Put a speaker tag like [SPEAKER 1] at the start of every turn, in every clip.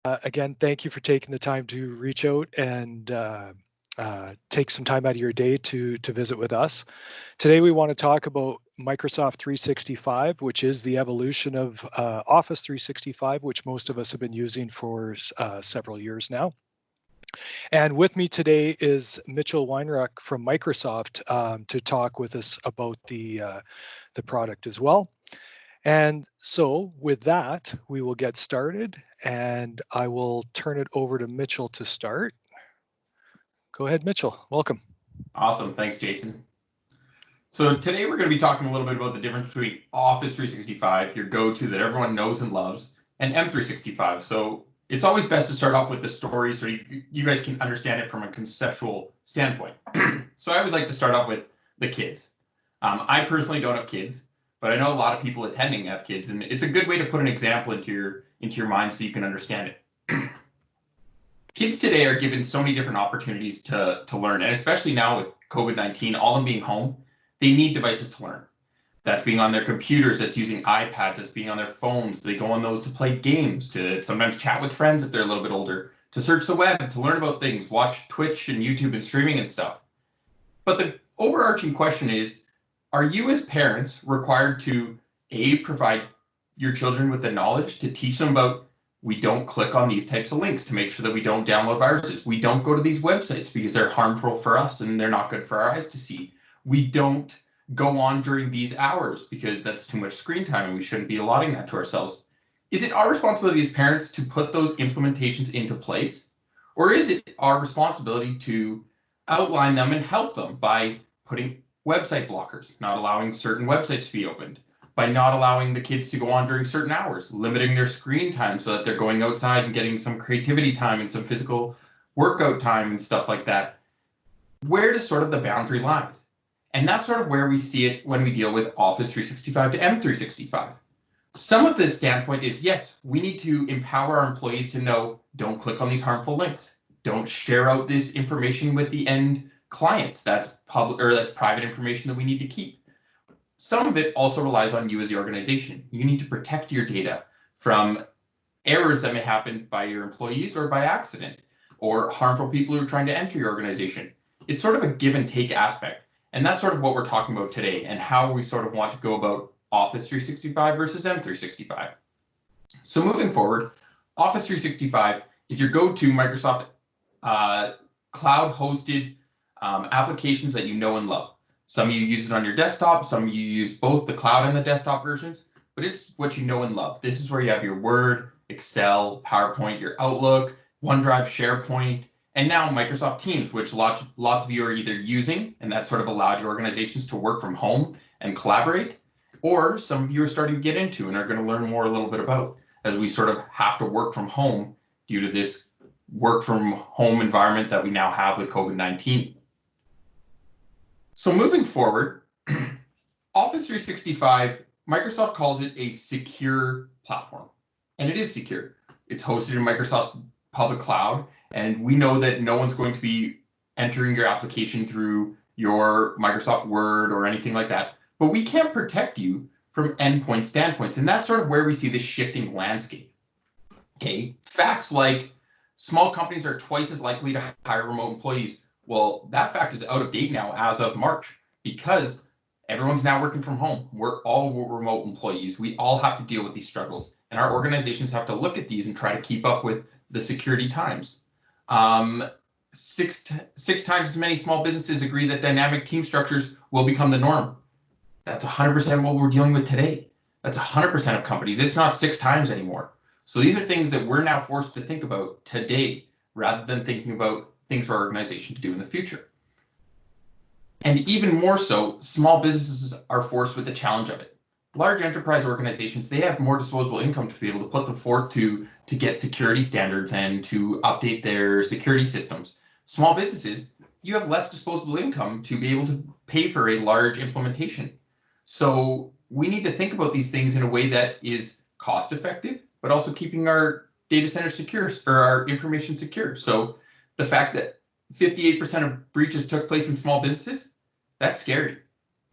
[SPEAKER 1] Again, thank you for taking the time to reach out and take some time out of your day to visit with us. Today, we want to talk about Microsoft 365, which is the evolution of Office 365, which most of us have been using for several years now. And with me today is Mitchell Wengreniuk from Microsoft to talk with us about the product as well. And so with that, we will get started, and I will turn it over to Mitchell to start. Go ahead, Mitchell. Welcome.
[SPEAKER 2] Awesome. Thanks, Jason. So today we're going to be talking a little bit about the difference between Office 365, your go-to that everyone knows and loves, and M365. So it's always best to start off with the story so you guys can understand it from a conceptual standpoint. So I always like to start off with the kids. I personally don't have kids, but I know a lot of people attending have kids, and it's a good way to put an example into your mind so you can understand it. Kids today are given so many different opportunities to learn, and especially now with COVID-19, all of them being home, they need devices to learn. That's being on their computers, that's using iPads, that's being on their phones. They go on those to play games, to sometimes chat with friends if they're a little bit older, to search the web, to learn about things, watch Twitch and YouTube and streaming and stuff. But the overarching question is, are you as parents required to, A, provide your children with the knowledge to teach them about, we don't click on these types of links to make sure that we don't download viruses. We don't go to these websites because they're harmful for us and they're not good for our eyes to see. We don't go on during these hours because that's too much screen time and we shouldn't be allotting that to ourselves. Is it our responsibility as parents to put those implementations into place? Or is it our responsibility to outline them and help them by putting website blockers, not allowing certain websites to be opened, by not allowing the kids to go on during certain hours, limiting their screen time so that they're going outside and getting some creativity time and some physical workout time and stuff like that? Where does sort of the boundary lies? And that's sort of where we see it when we deal with Office 365 to M365. Some of the standpoint is, yes, we need to empower our employees to know, don't click on these harmful links. Don't share out this information with the end clients. That's public or that's private information that we need to keep. Some of it also relies on you as the organization. You need to protect your data from errors that may happen by your employees or by accident, or harmful people who are trying to enter your organization. It's sort of a give and take aspect. And that's sort of what we're talking about today and how we sort of want to go about Office 365 versus M365. So moving forward, Office 365 is your go-to Microsoft cloud-hosted applications that you know and love. Some of you use it on your desktop, some of you use both the cloud and the desktop versions, but it's what you know and love. This is where you have your Word, Excel, PowerPoint, your Outlook, OneDrive, SharePoint, and now Microsoft Teams, which lots of you are either using, and that sort of allowed your organizations to work from home and collaborate, or some of you are starting to get into and are going to learn more a little bit about as we sort of have to work from home due to this work from home environment that we now have with COVID-19. So moving forward, Office 365, Microsoft calls it a secure platform, and it is secure. It's hosted in Microsoft's public cloud, and we know that no one's going to be entering your application through your Microsoft Word or anything like that, but we can't protect you from endpoint standpoints, and that's sort of where we see this shifting landscape. Okay, facts like small companies are twice as likely to hire remote employees. Well, that fact is out of date now as of March because everyone's now working from home. We're all remote employees. We all have to deal with these struggles, and our organizations have to look at these and try to keep up with the security times. Six times as many small businesses agree that dynamic team structures will become the norm. That's 100% what we're dealing with today. That's 100% of companies. It's not 6 times anymore. So these are things that we're now forced to think about today rather than thinking about things for our organization to do in the future. And even more so, small businesses are forced with the challenge of it. Large enterprise organizations, they have more disposable income to be able to put them forth to get security standards and to update their security systems. Small businesses, you have less disposable income to be able to pay for a large implementation. So we need to think about these things in a way that is cost effective, but also keeping our data centers secure, for our information secure. So the fact that 58% of breaches took place in small businesses, that's scary.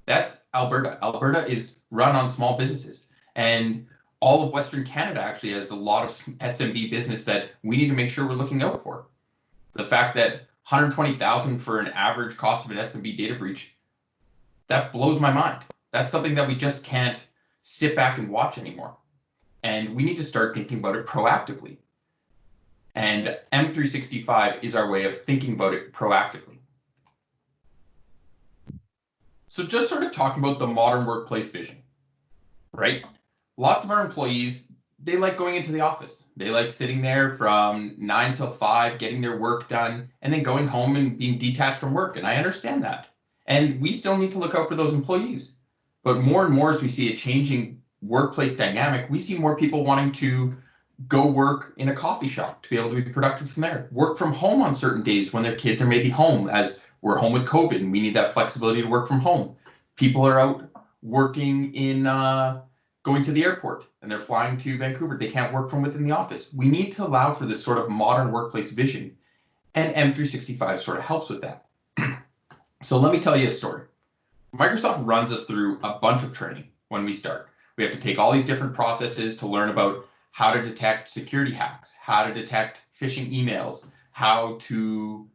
[SPEAKER 2] That's Alberta. Alberta is run on small businesses. And all of Western Canada actually has a lot of SMB business that we need to make sure we're looking out for. The fact that $120,000 for an average cost of an SMB data breach, that blows my mind. That's something that we just can't sit back and watch anymore. And we need to start thinking about it proactively. And M365 is our way of thinking about it proactively. So just sort of talking about the modern workplace vision, right? Lots of our employees, they like going into the office. They like sitting there from 9 till 5, getting their work done, and then going home and being detached from work. And I understand that. And we still need to look out for those employees. But more and more as we see a changing workplace dynamic, we see more people wanting to go work in a coffee shop to be able to be productive from there. Work from home on certain days when their kids are maybe home, as we're home with COVID and we need that flexibility to work from home. People are out working in going to the airport and they're flying to Vancouver. They can't work from within the office. We need to allow for this sort of modern workplace vision, and M365 sort of helps with that. So let me tell you a story. Microsoft runs us through a bunch of training when we start. We have to take all these different processes to learn about how to detect security hacks, how to detect phishing emails, how to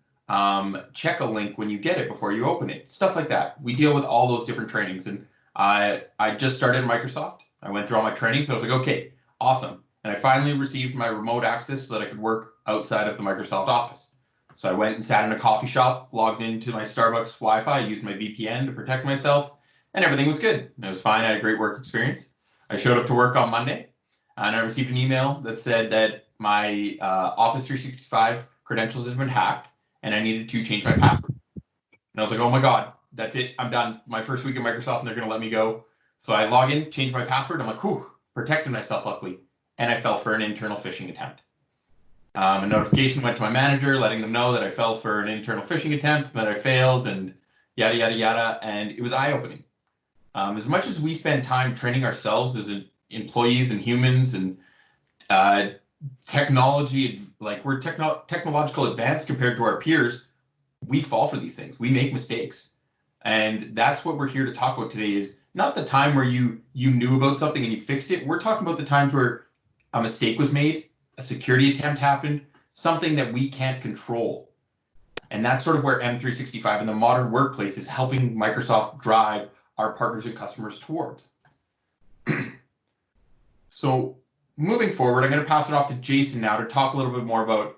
[SPEAKER 2] check a link when you get it before you open it, stuff like that. We deal with all those different trainings. And I just started Microsoft. I went through all my training, so I was like, okay, awesome. And I finally received my remote access so that I could work outside of the Microsoft office. So I went and sat in a coffee shop, logged into my Starbucks Wi-Fi, used my VPN to protect myself, and everything was good. It was fine. I had a great work experience. I showed up to work on Monday, and I received an email that said that my Office 365 credentials had been hacked, and I needed to change my password. And I was like, oh my God, that's it. I'm done. My first week at Microsoft, and they're going to let me go. So I log in, change my password. I'm like, whew, protected myself luckily. And I fell for an internal phishing attempt. A notification went to my manager, letting them know that I fell for an internal phishing attempt, that I failed, and yada, yada, yada. And it was eye-opening. As much as we spend time training ourselves as employees and humans and technology, like we're technological advanced compared to our peers, we fall for these things. We make mistakes. And that's what we're here to talk about today, is not the time where you knew about something and you fixed it. We're talking about the times where a mistake was made, a security attempt happened, something that we can't control. And that's sort of where M365 in the modern workplace is helping Microsoft drive our partners and customers towards. So moving forward, I'm going to pass it off to Jaycen now to talk a little bit more about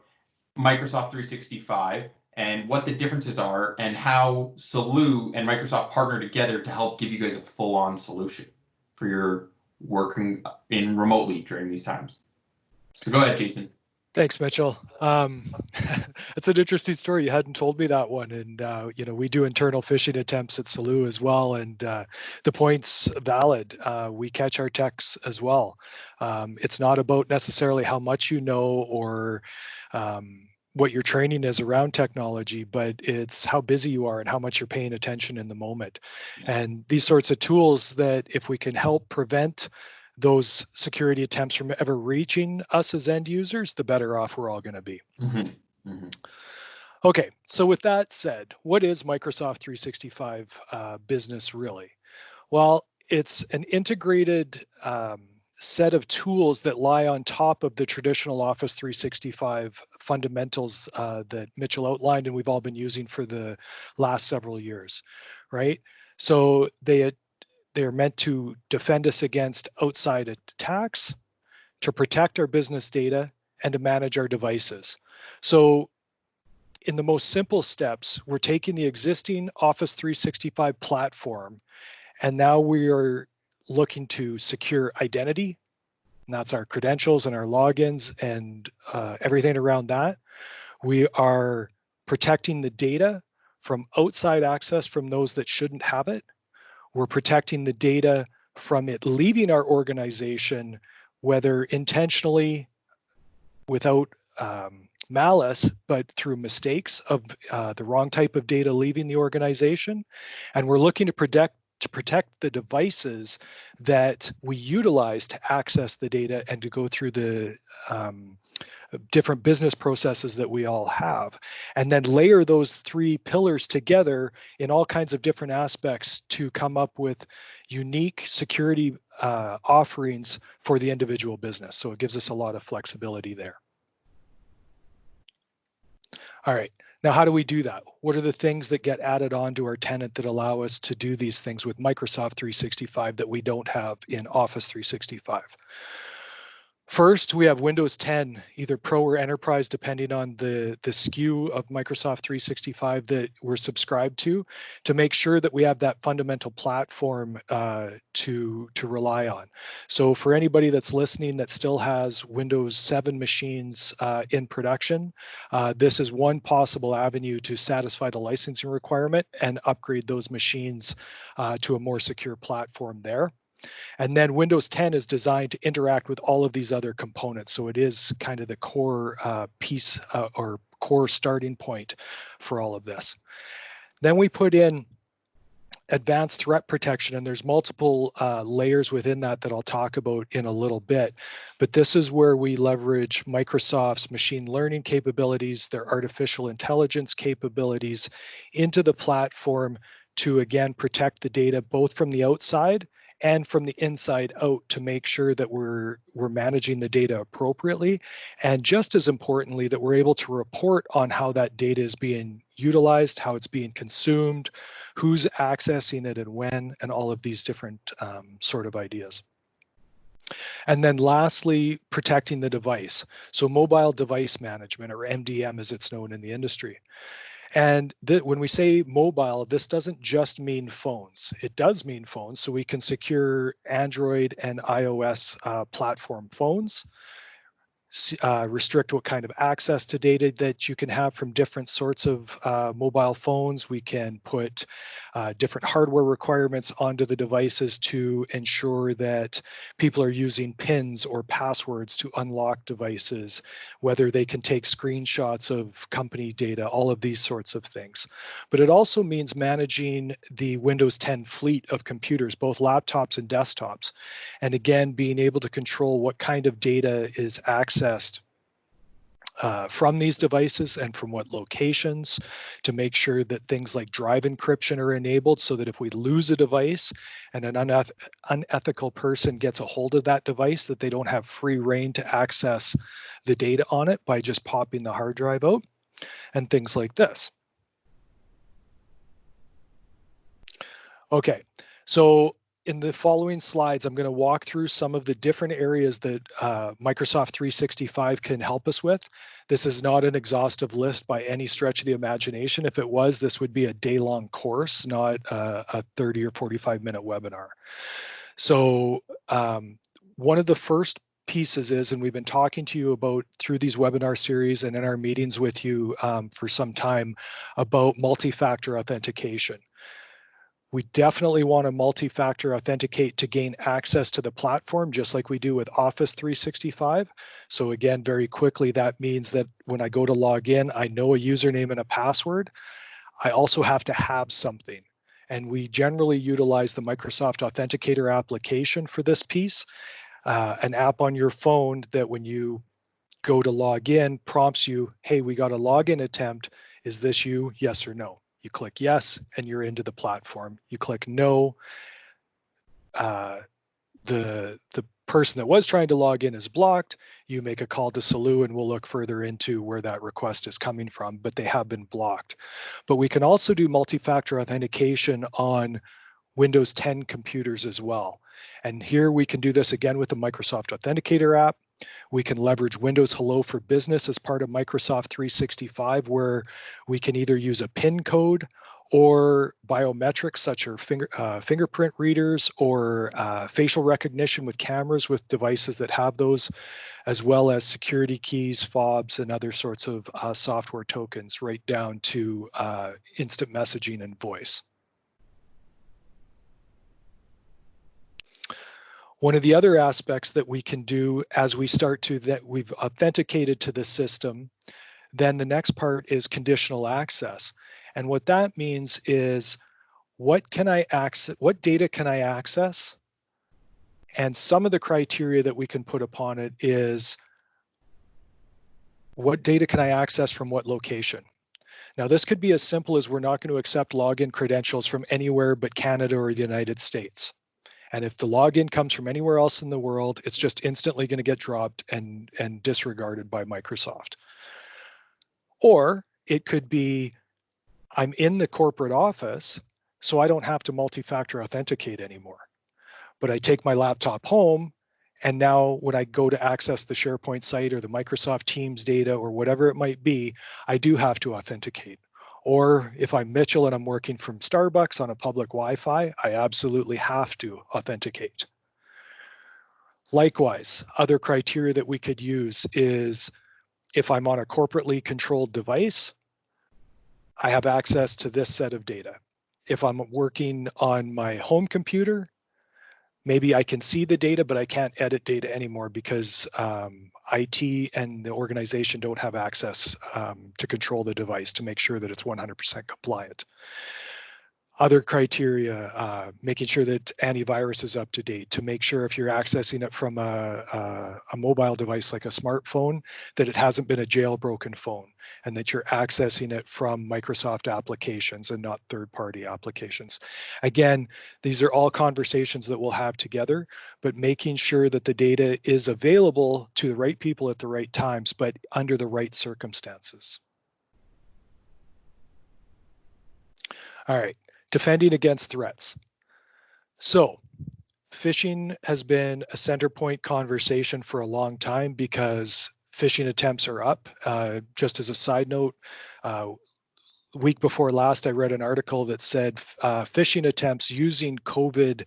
[SPEAKER 2] Microsoft 365 and what the differences are and how Solūt and Microsoft partner together to help give you guys a full-on solution for your working in remotely during these times. So go ahead, Jaycen.
[SPEAKER 1] Thanks, Mitchell. It's an interesting story. You hadn't told me that one. And, we do internal phishing attempts at Solūt as well. And the point's valid. We catch our techs as well. It's not about necessarily how much you know or what your training is around technology, but it's how busy you are and how much you're paying attention in the moment. And these sorts of tools that if we can help prevent those security attempts from ever reaching us as end users, the better off we're all going to be. Okay, so with that said, what is Microsoft 365 business really? Well, it's an integrated set of tools that lie on top of the traditional Office 365 fundamentals that Mitchell outlined and we've all been using for the last several years, right? So they're meant to defend us against outside attacks, to protect our business data, and to manage our devices. So in the most simple steps, we're taking the existing Office 365 platform, and now we are looking to secure identity, and that's our credentials and our logins and everything around that. We are protecting the data from outside access from those that shouldn't have it. We're protecting the data from it leaving our organization, whether intentionally, without malice, but through mistakes of the wrong type of data leaving the organization. And we're looking to protect the devices that we utilize to access the data and to go through the different business processes that we all have, and then layer those three pillars together in all kinds of different aspects to come up with, unique security offerings for the individual business. So it gives us a lot of flexibility there. All right, now how do we do that? What are the things that get added on to our tenant that allow us to do these things with Microsoft 365 that we don't have in Office 365? First, we have Windows 10, either Pro or Enterprise, depending on the SKU of Microsoft 365 that we're subscribed to make sure that we have that fundamental platform to rely on. So for anybody that's listening that still has Windows 7 machines in production, this is one possible avenue to satisfy the licensing requirement and upgrade those machines to a more secure platform there. And then Windows 10 is designed to interact with all of these other components. So it is kind of the core piece or core starting point for all of this. Then we put in advanced threat protection, and there's multiple layers within that I'll talk about in a little bit. But this is where we leverage Microsoft's machine learning capabilities, their artificial intelligence capabilities into the platform to, again, protect the data both from the outside and from the inside out to make sure that we're managing the data appropriately. And just as importantly, that we're able to report on how that data is being utilized, how it's being consumed, who's accessing it and when, and all of these different sort of ideas. And then lastly, protecting the device. So mobile device management, or MDM as it's known in the industry. And when we say mobile, this doesn't just mean phones. It does mean phones, so we can secure Android and iOS platform phones, restrict what kind of access to data that you can have from different sorts of mobile phones. We can put different hardware requirements onto the devices to ensure that people are using PINs or passwords to unlock devices, whether they can take screenshots of company data, all of these sorts of things. But it also means managing the Windows 10 fleet of computers, both laptops and desktops. And again, being able to control what kind of data is accessed from these devices and from what locations, to make sure that things like drive encryption are enabled, so that if we lose a device and an unethical person gets a hold of that device, that they don't have free reign to access the data on it by just popping the hard drive out, and things like this. Okay, so in the following slides, I'm going to walk through some of the different areas that Microsoft 365 can help us with. This is not an exhaustive list by any stretch of the imagination. If it was, this would be a day-long course, not a 30 or 45-minute webinar. So one of the first pieces is, and we've been talking to you about through these webinar series and in our meetings with you for some time, about multi-factor authentication. We definitely want to multi-factor authenticate to gain access to the platform, just like we do with Office 365. So again, very quickly, that means that when I go to log in, I know a username and a password. I also have to have something. And we generally utilize the Microsoft Authenticator application for this piece, an app on your phone that when you go to log in prompts you, hey, we got a login attempt. Is this you? Yes or no? You click yes, and you're into the platform. You click no. The person that was trying to log in is blocked. You make a call to solūt, and we'll look further into where that request is coming from, but they have been blocked. But we can also do multi-factor authentication on Windows 10 computers as well. And here we can do this again with the Microsoft Authenticator app. We can leverage Windows Hello for Business as part of Microsoft 365, where we can either use a PIN code or biometrics such as fingerprint readers or facial recognition with cameras with devices that have those, as well as security keys, fobs, and other sorts of software tokens, right down to instant messaging and voice. One of the other aspects that we can do as we start to that we've authenticated to the system, then the next part is conditional access. And what that means is, what can I access, what data can I access? And some of the criteria that we can put upon it is, what data can I access from what location? Now, this could be as simple as we're not going to accept login credentials from anywhere but Canada or the United States. And if the login comes from anywhere else in the world, it's just instantly going to get dropped and disregarded by Microsoft. Or it could be, I'm in the corporate office, so I don't have to multi-factor authenticate anymore. But I take my laptop home, and now when I go to access the SharePoint site or the Microsoft Teams data or whatever it might be, I do have to authenticate. Or if I'm Mitchell and I'm working from Starbucks on a public Wi-Fi, I absolutely have to authenticate. Likewise, other criteria that we could use is if I'm on a corporately controlled device, I have access to this set of data. If I'm working on my home computer, maybe I can see the data, but I can't edit data anymore because IT and the organization don't have access to control the device to make sure that it's 100% compliant. Other criteria, making sure that antivirus is up to date, to make sure if you're accessing it from a mobile device like a smartphone, that it hasn't been a jailbroken phone, and that you're accessing it from Microsoft applications and not third-party applications. Again, these are all conversations that we'll have together, but making sure that the data is available to the right people at the right times, but under the right circumstances. All right. Defending against threats. So phishing has been a center point conversation for a long time because phishing attempts are up. Just as a side note, week before last, I read an article that said phishing attempts using COVID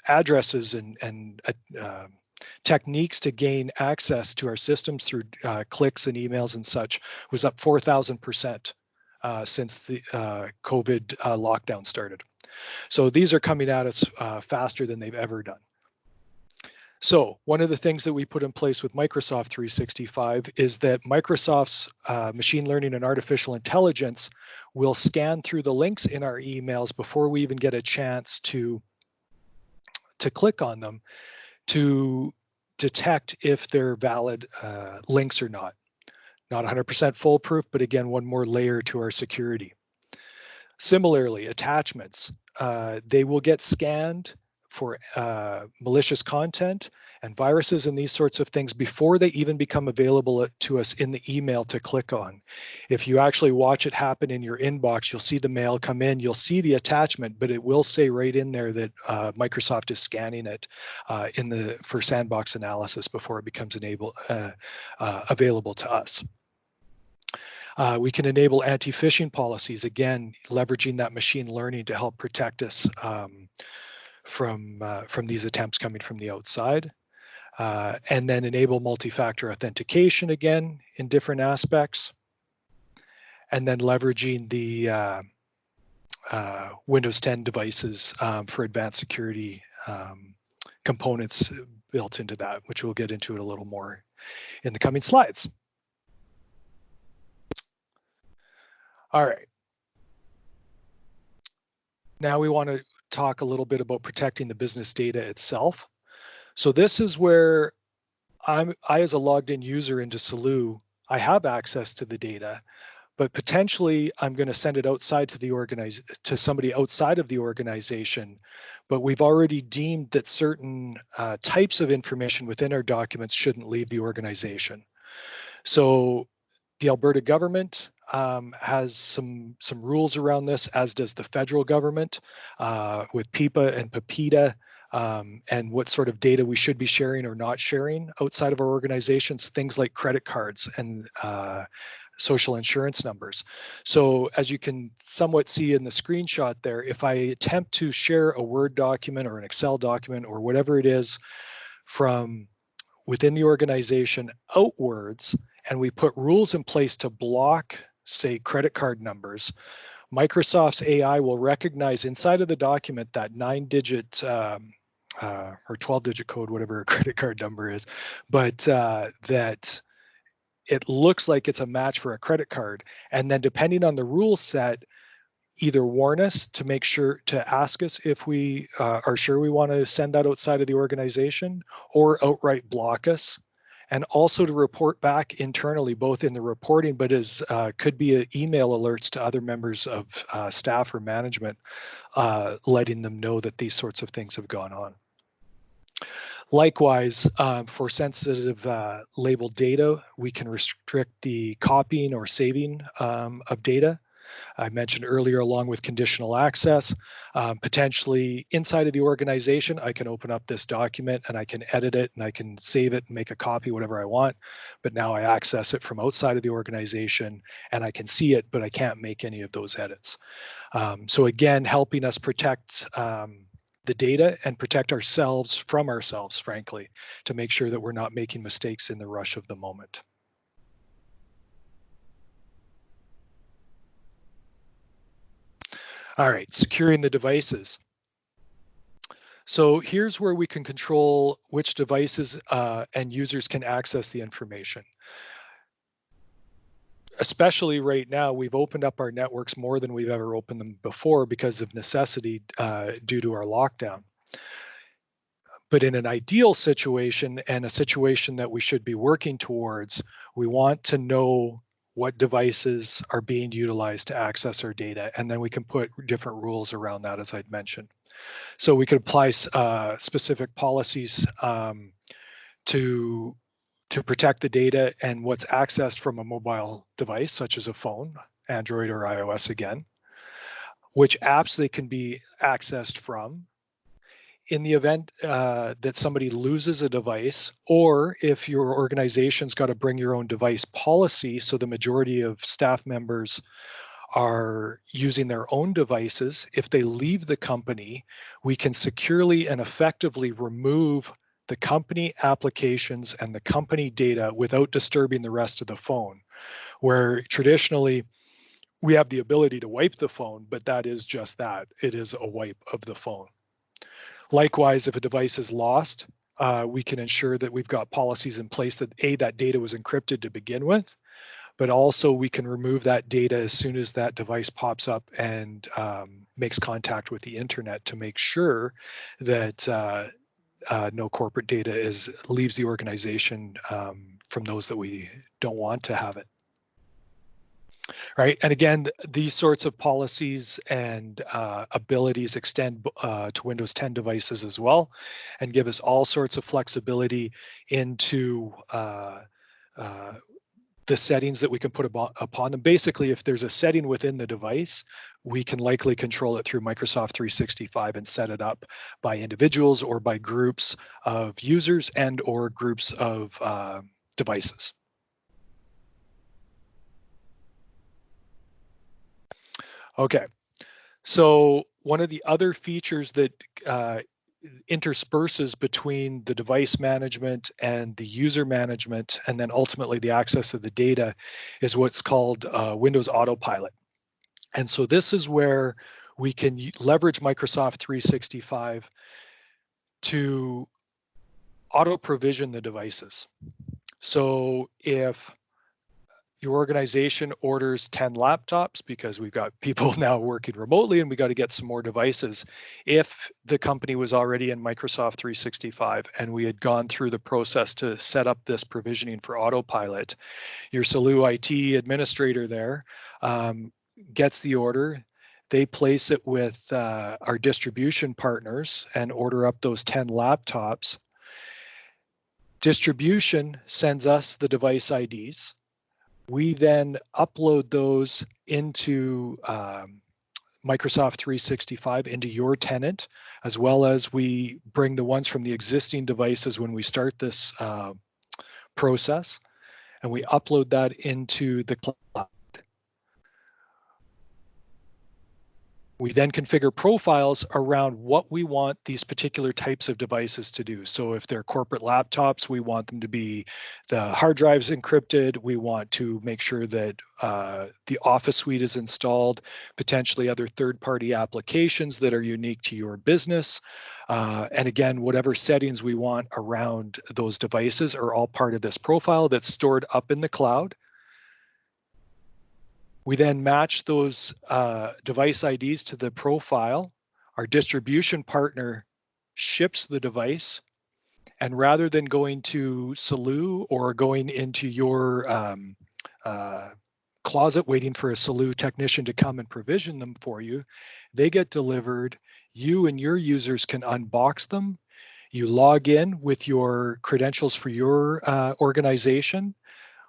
[SPEAKER 1] addresses and techniques to gain access to our systems through clicks and emails and such was up 4,000%. Since the COVID lockdown started. So these are coming at us faster than they've ever done. So one of the things that we put in place with Microsoft 365 is that Microsoft's machine learning and artificial intelligence will scan through the links in our emails before we even get a chance to click on them to detect if they're valid links or not. Not 100% foolproof, but again, one more layer to our security. Similarly, attachments, they will get scanned for malicious content and viruses and these sorts of things before they even become available to us in the email to click on. If you actually watch it happen in your inbox, you'll see the mail come in, you'll see the attachment, but it will say right in there that Microsoft is scanning it for sandbox analysis before it becomes available to us. We can enable anti-phishing policies, again, leveraging that machine learning to help protect us from these attempts coming from the outside. And then enable multi-factor authentication, again, in different aspects. And then leveraging the Windows 10 devices for advanced security components built into that, which we'll get into it a little more in the coming slides. All right. Now we want to talk a little bit about protecting the business data itself. So this is where I as a logged in user into Solūt, I have access to the data, but potentially I'm going to send it outside to somebody outside of the organization. But we've already deemed that certain types of information within our documents shouldn't leave the organization. So the Alberta government has some rules around this, as does the federal government with PIPA and PIPEDA, and what sort of data we should be sharing or not sharing outside of our organizations, things like credit cards and social insurance numbers. So as you can somewhat see in the screenshot there, if I attempt to share a Word document or an Excel document or whatever it is from within the organization outwards, and we put rules in place to block, say, credit card numbers, Microsoft's AI will recognize inside of the document that 9-digit or 12-digit code, whatever a credit card number is, but that it looks like it's a match for a credit card. And then depending on the rule set, either warn us to make sure to ask us if we are sure we want to send that outside of the organization, or outright block us and also to report back internally, both in the reporting, but as could be email alerts to other members of staff or management, letting them know that these sorts of things have gone on. Likewise, for sensitive labeled data, we can restrict the copying or saving of data. I mentioned earlier, along with conditional access, potentially inside of the organization, I can open up this document and I can edit it and I can save it and make a copy, whatever I want. But now I access it from outside of the organization and I can see it, but I can't make any of those edits. So again, helping us protect the data and protect ourselves from ourselves, frankly, to make sure that we're not making mistakes in the rush of the moment. All right, securing the devices. So here's where we can control which devices and users can access the information. Especially right now, we've opened up our networks more than we've ever opened them before because of necessity due to our lockdown. But in an ideal situation and a situation that we should be working towards, we want to know what devices are being utilized to access our data, and then we can put different rules around that, as I'd mentioned. So we could apply specific policies to protect the data and what's accessed from a mobile device, such as a phone, Android or iOS again, which apps they can be accessed from, in the event that somebody loses a device, or if your organization's got to bring your own device policy, so the majority of staff members are using their own devices, if they leave the company, we can securely and effectively remove the company applications and the company data without disturbing the rest of the phone, where traditionally we have the ability to wipe the phone, but that is just that. It is a wipe of the phone. Likewise, if a device is lost, we can ensure that we've got policies in place that that data was encrypted to begin with, but also we can remove that data as soon as that device pops up and makes contact with the internet to make sure that no corporate data leaves the organization from those that we don't want to have it. Right, and again, these sorts of policies and abilities extend to Windows 10 devices as well, and give us all sorts of flexibility into the settings that we can put upon them. Basically, if there's a setting within the device, we can likely control it through Microsoft 365 and set it up by individuals or by groups of users and or groups of devices. Okay, so one of the other features that intersperses between the device management and the user management, and then ultimately the access of the data, is what's called Windows Autopilot. And so this is where we can leverage Microsoft 365 to auto-provision the devices. So if your organization orders 10 laptops, because we've got people now working remotely and we got to get some more devices. If the company was already in Microsoft 365 and we had gone through the process to set up this provisioning for autopilot, your solūt IT administrator there gets the order. They place it with our distribution partners and order up those 10 laptops. Distribution sends us the device IDs. We then upload those into Microsoft 365 into your tenant, as well as we bring the ones from the existing devices when we start this process, and we upload that into the cloud. We then configure profiles around what we want these particular types of devices to do. So if they're corporate laptops, we want them to be the hard drives encrypted. We want to make sure that the Office suite is installed, potentially other third-party applications that are unique to your business. And again, whatever settings we want around those devices are all part of this profile that's stored up in the cloud. We then match those device IDs to the profile. Our distribution partner ships the device, And rather than going to solūt or going into your closet waiting for a solūt technician to come and provision them for you, they get delivered. You and your users can unbox them. You log in with your credentials for your organization.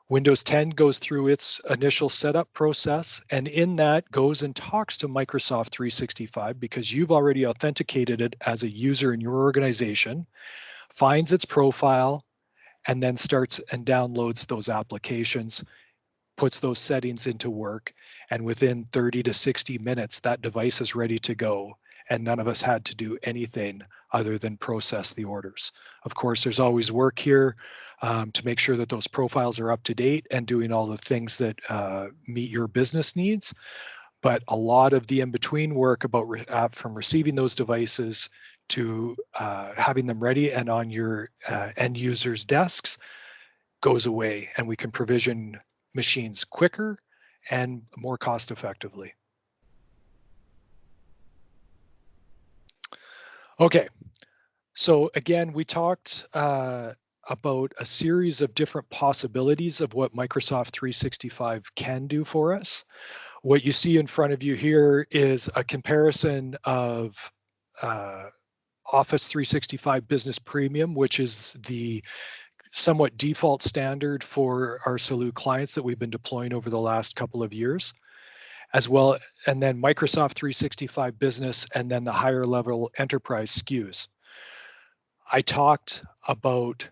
[SPEAKER 1] Windows 10 goes through its initial setup process, and in that goes and talks to Microsoft 365 because you've already authenticated it as a user in your organization, finds its profile, and then starts and downloads those applications, puts those settings into work, and within 30 to 60 minutes, that device is ready to go. And none of us had to do anything other than process the orders. Of course, there's always work here to make sure that those profiles are up to date and doing all the things that meet your business needs. But a lot of the in-between work about from receiving those devices to having them ready and on your end users' desks goes away, and we can provision machines quicker and more cost effectively. Okay, so again, we talked about a series of different possibilities of what Microsoft 365 can do for us. What you see in front of you here is a comparison of Office 365 Business Premium, which is the somewhat default standard for our solūt clients that we've been deploying over the last couple of years, as well, and then Microsoft 365 Business, and then the higher level enterprise SKUs. I talked about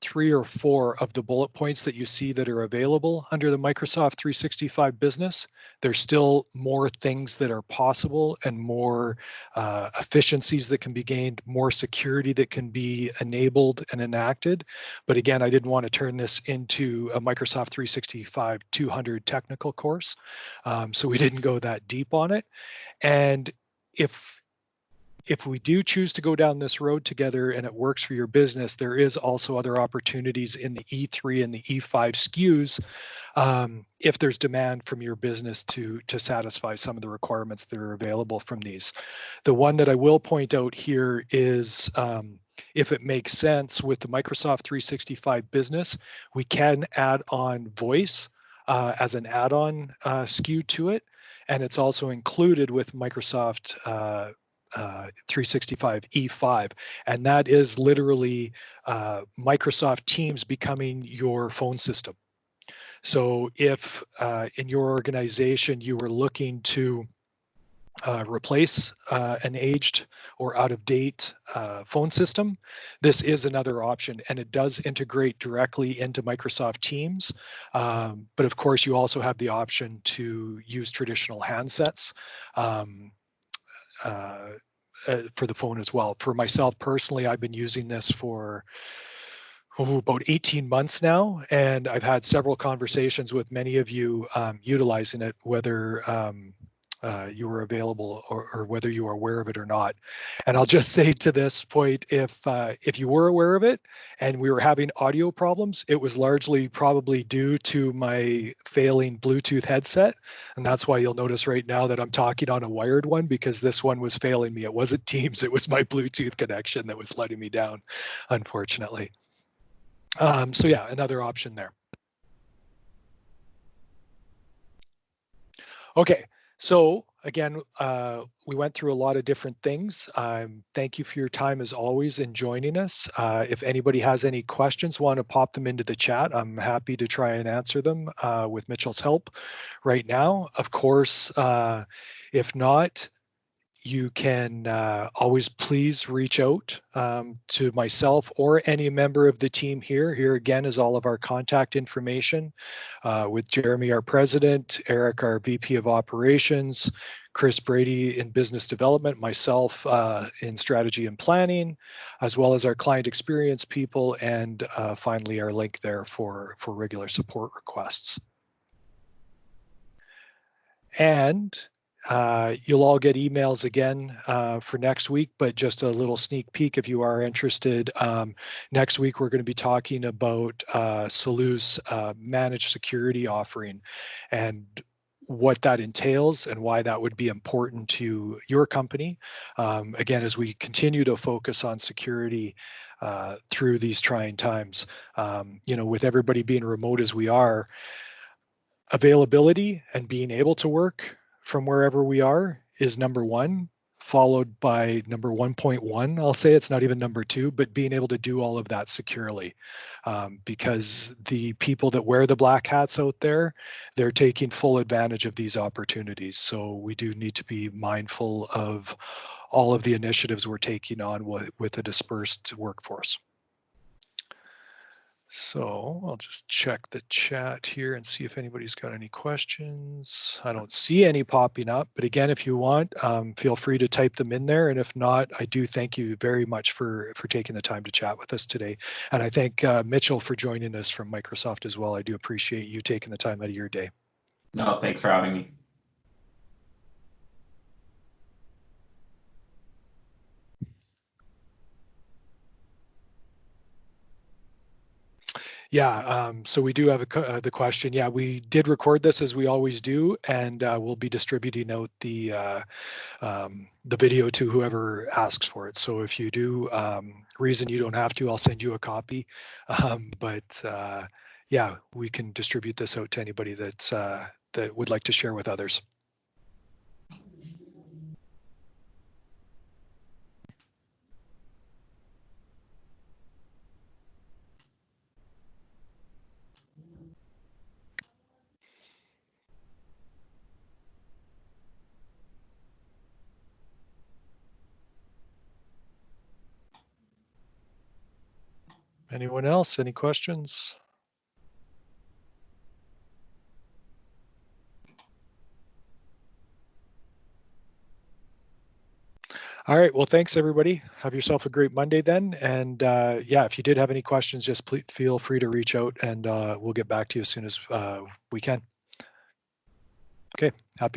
[SPEAKER 1] 3 or 4 of the bullet points that you see that are available under the Microsoft 365 Business. There's still more things that are possible and more efficiencies that can be gained, more security that can be enabled and enacted. But again, I didn't want to turn this into a Microsoft 365 200 technical course. So we didn't go that deep on it. And if we do choose to go down this road together and it works for your business, there is also other opportunities in the E3 and the E5 SKUs if there's demand from your business to satisfy some of the requirements that are available from these. The one that I will point out here is if it makes sense with the Microsoft 365 Business, we can add on voice as an add-on SKU to it. And it's also included with Microsoft 365 E5, and that is literally Microsoft Teams becoming your phone system. So if in your organization you were looking to replace an aged or out-of-date phone system, this is another option, and it does integrate directly into Microsoft Teams. But of course, you also have the option to use traditional handsets for the phone as well. For myself personally, I've been using this for about 18 months now, and I've had several conversations with many of you utilizing it, whether you were available or whether you are aware of it or not. And I'll just say to this point, if you were aware of it and we were having audio problems, it was largely probably due to my failing Bluetooth headset. And that's why you'll notice right now that I'm talking on a wired one, because this one was failing me. It wasn't Teams, it was my Bluetooth connection that was letting me down, unfortunately. So yeah, another option there. Okay, so again, we went through a lot of different things. Thank you for your time as always in joining us. If anybody has any questions, want to pop them into the chat, I'm happy to try and answer them with Mitchell's help right now. Of course, if not, you can always please reach out to myself or any member of the team here. Here again is all of our contact information with Jeremy, our president, Eric, our VP of operations, Chris Brady in business development, myself in strategy and planning, as well as our client experience people, and finally our link there for regular support requests. And you'll all get emails again for next week, but just a little sneak peek if you are interested. Next week, we're going to be talking about solūt's managed security offering and what that entails and why that would be important to your company. Again, as we continue to focus on security, through these trying times. With everybody being remote as we are, availability and being able to work from wherever we are is number one, followed by number 1.1. I'll say it's not even number two, but being able to do all of that securely, because the people that wear the black hats out there, they're taking full advantage of these opportunities. So we do need to be mindful of all of the initiatives we're taking on with a dispersed workforce. So I'll just check the chat here and see if anybody's got any questions. I don't see any popping up, but again, if you want, feel free to type them in there. And if not, I do thank you very much for taking the time to chat with us today. And I thank Mitchell for joining us from Microsoft as well. I do appreciate you taking the time out of your day.
[SPEAKER 2] No, thanks for having me.
[SPEAKER 1] Yeah, so we do have the question. Yeah, we did record this as we always do, and we'll be distributing out the video to whoever asks for it. So if you do, reason you don't have to, I'll send you a copy. Yeah, we can distribute this out to anybody that's that would like to share with others. Anyone else? Any questions? All right. Well, thanks, everybody. Have yourself a great Monday then. And yeah, if you did have any questions, just please feel free to reach out and we'll get back to you as soon as we can. Okay.